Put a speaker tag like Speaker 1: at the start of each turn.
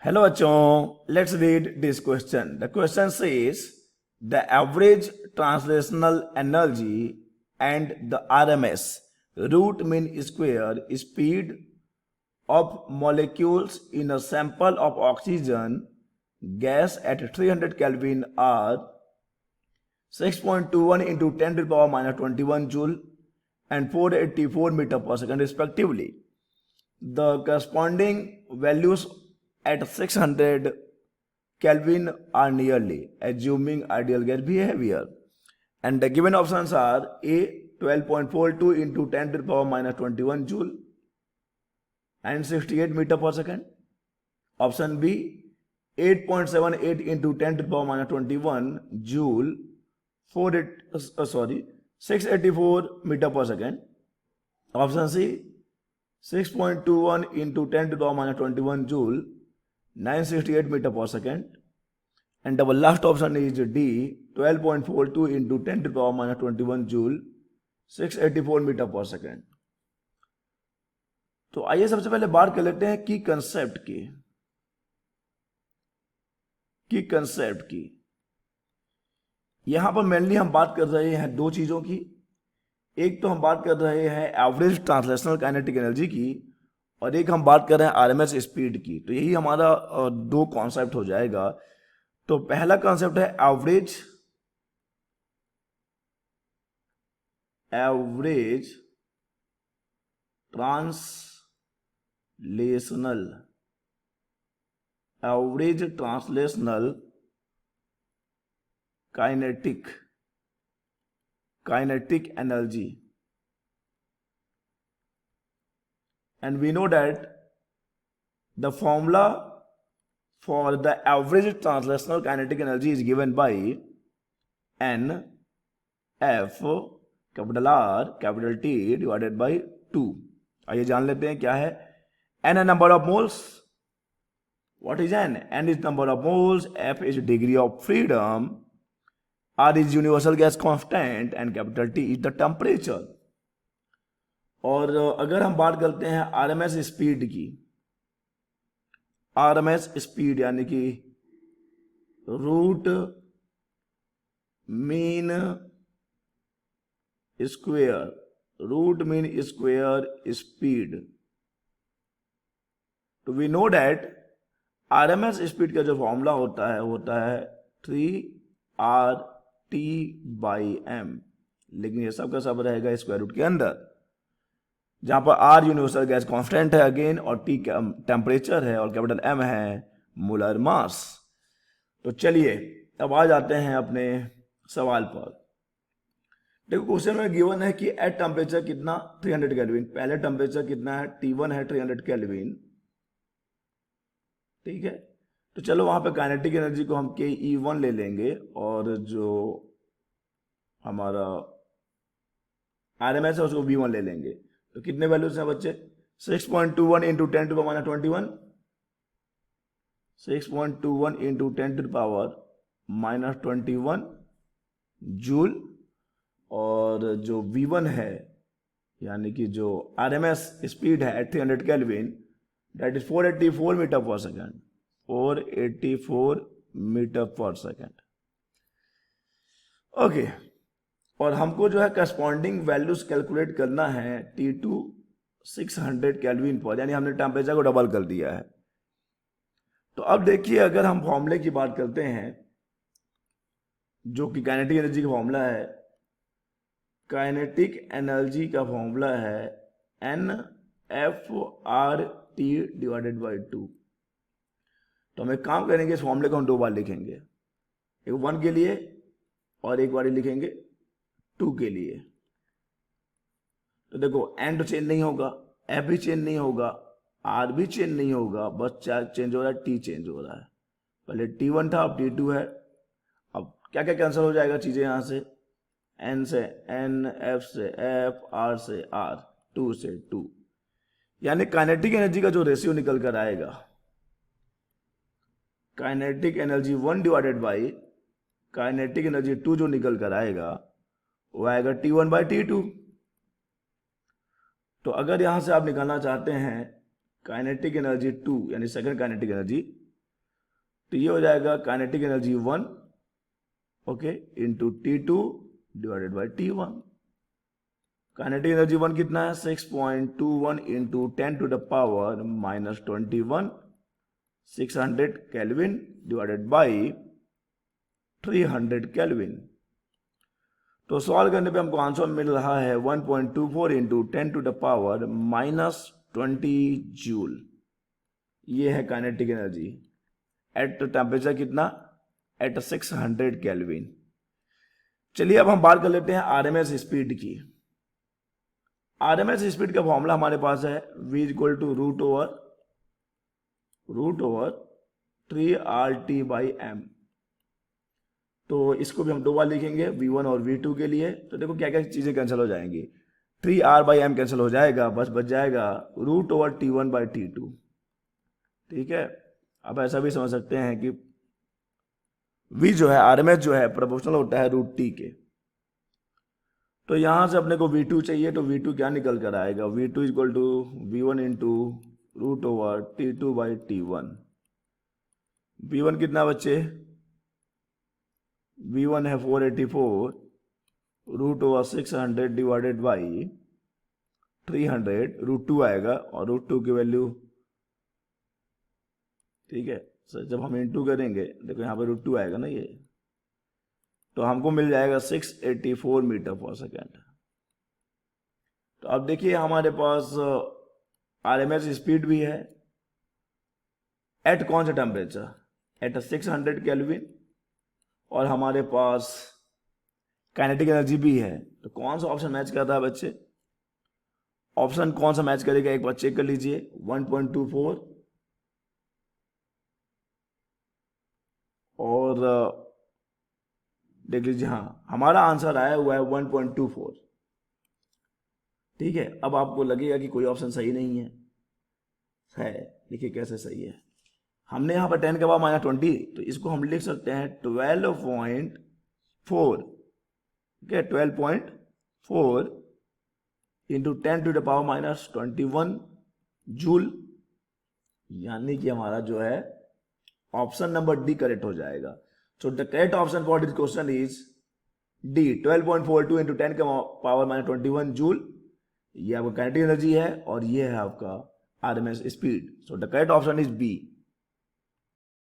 Speaker 1: Hello, bachon. Let's read this question. The question says the average translational energy and the RMS root mean square speed of molecules in a sample of oxygen gas at 300 Kelvin are 6.21 into 10 to the power minus 21 joule and 484 meter per second respectively. The corresponding values at 600 Kelvin are nearly, assuming ideal gas behavior. And the given options are A 12.42 into 10 to the power minus 21 joule and 68 meter per second. Option B 8.78 into 10 to the power minus 21 joule 684 meter per second. Option C 6.21 into 10 to the power minus 21 joule 968 meter per second. And our last option is D 12.42 into 10 to the power minus 21 joule 684 metre per second. तो आइए सबसे पहले बात कर लेते हैं की concept की. यहां पर मेनली हम बात कर रहे हैं दो चीजों की. एक तो हम बात कर रहे हैं एवरेज ट्रांसलेशनल काइनेटिक एनर्जी की और एक हम बात कर रहे हैं आरएमएस स्पीड की. तो यही हमारा दो कॉन्सेप्ट हो जाएगा. तो पहला कॉन्सेप्ट है average translational kinetic energy. And we know that the formula for the average translational kinetic energy is given by N F capital R capital T divided by 2. आइए जान लेते हैं क्या है. N है number of moles. What is N? N is number of moles. F is degree of freedom. R is universal gas constant and capital T is the temperature. और अगर हम बात करते हैं आरएमएस स्पीड की, आरएमएस स्पीड यानी कि root mean square speed. तो we know that RMS speed का जो फॉर्मूला होता है 3RT/m. लेकिन ये सब का सब रहेगा स्क्वायर रूट के अंदर, जहां पर आर यूनिवर्सल गैस कांस्टेंट है अगेन, और टी टेम्परेचर है, और कैपिटल एम है मोलर मास. तो चलिए अब आ जाते हैं अपने सवाल पर. देखो क्वेश्चन में गिवन है कि एट टेम्परेचर कितना 300 केल्विन. पहले टेम्परेचर कितना है, T1 है 300 केल्विन. ठीक है, तो चलो वहां पे काइनेटिक एनर्जी को हम KE1 ले लेंगे और जो हमारा आरएमएस है उसको V1 ले लेंगे. तो कितने वैल्यूज हैं बच्चे, 6.21 into 10 to the power 21, 6.21 into 10 to the power minus 21 joule, और जो V1 है यानी कि जो आरएमएस स्पीड है at 300 kelvin that is 484 metre per second. 484 metre per second. Okay, और हमको जो है करस्पॉन्डिंग वैल्यूज कैलकुलेट करना है T2 600 केल्विन पर, यानी हमने टेम्परेचर को डबल कर दिया है. तो अब देखिए अगर हम फॉर्मूले की बात करते हैं जो कि काइनेटिक एनर्जी का फॉर्मूला है, काइनेटिक एनर्जी का फॉर्मूला है NFRT डिवाइडेड बाई 2. तो हम एक काम करेंगे, इस फॉर्मूले को हम दो बार लिखेंगे, एक 1 के लिए और एक बार लिखेंगे 2 के लिए. तो देखो एन तो चेंज नहीं होगा, एफ भी चेंज नहीं होगा, आर भी चेंज नहीं होगा, बस चेंज हो रहा है, टी चेंज हो रहा है. पहले T1 था, अब T2 है. अब क्या क्या कैंसिल हो जाएगा चीजें यहां से, एन से एन, एफ से एफ, आर से आर, 2 से 2. यानी काइनेटिक एनर्जी का जो रेशियो निकल कर आएगा, kinetic energy 1 divided by kinetic energy 2 जो निकल कर आएगा वो आएगा T1/T2. तो अगर यहां से आप निकालना चाहते हैं काइनेटिक एनर्जी 2 यानी सेकंड काइनेटिक एनर्जी, तो ये हो जाएगा kinetic energy 1 okay into T2 divided by T1। Kinetic energy 1 कितना है 6.21 into 10 to the power minus 21 600 kelvin divided by 300 kelvin. तो सॉल्व करने पे हमको आंसर मिल रहा है 1.24 into 10 to the power minus 20 joule. ये है काइनेटिक एनर्जी एट टेम्परेचर कितना एट 600 केल्विन। चलिए अब हम बात कर लेते हैं आरएमएस स्पीड की। आरएमएस स्पीड का फॉर्मूला हमारे पास है v equal to root over 3RT/m। तो इसको भी हम दो बार लिखेंगे v1 और v2 के लिए। तो देखो क्या क्या चीजें कैंसिल हो जाएंगी, 3R/m कैंसिल हो जाएगा, बस बच जाएगा रूट ओवर T1/T2। ठीक है, अब ऐसा भी समझ सकते हैं कि v जो है आरएमएस जो है प्रोपोर्शनल होता है रूट टी के। तो यहां से अपने को v2 चाहिए, तो v2 क्या निकल कर आएगा, v2 equal to v1 into root over T2/T1। v1 कितना बच्चे, v1 है 484 root over 600 divided by 300 root 2 आएगा और रूट 2 की वैल्यू, ठीक है सर जब हम इनटू करेंगे देखो यहाँ पे रूट 2 आएगा ना ये, तो हमको मिल जाएगा 684 मीटर पर सेकेंड। तो अब देखिए हमारे पास आरएमएस स्पीड भी है एट कौन सा टेम्परेचर, एट 600 केल्विन, और हमारे पास काइनेटिक एनर्जी भी है। तो कौन सा ऑप्शन मैच कर रहा है बच्चे, ऑप्शन कौन सा मैच करेगा एक बार चेक कर लीजिए। 1.24 और देख लीजिए, हाँ हमारा आंसर आया हुआ है 1.24। ठीक है, अब आपको लगेगा कि कोई ऑप्शन सही नहीं है, देखिए कैसे सही है। हमने यहाँ पर 10 के बाद माइनस 20, तो इसको हम लिख सकते हैं 12.4, ठीक है 12.4 into 10 to the power minus 21 joule, यानी कि हमारा जो है ऑप्शन नंबर डी करेक्ट हो जाएगा। सो the correct option for this question is D 12.42 into 10 के पावर माइनस 21 जूल। ये आपका काइनेटिक एनर्जी है और ये है आपका RMS speed. So the correct option is B.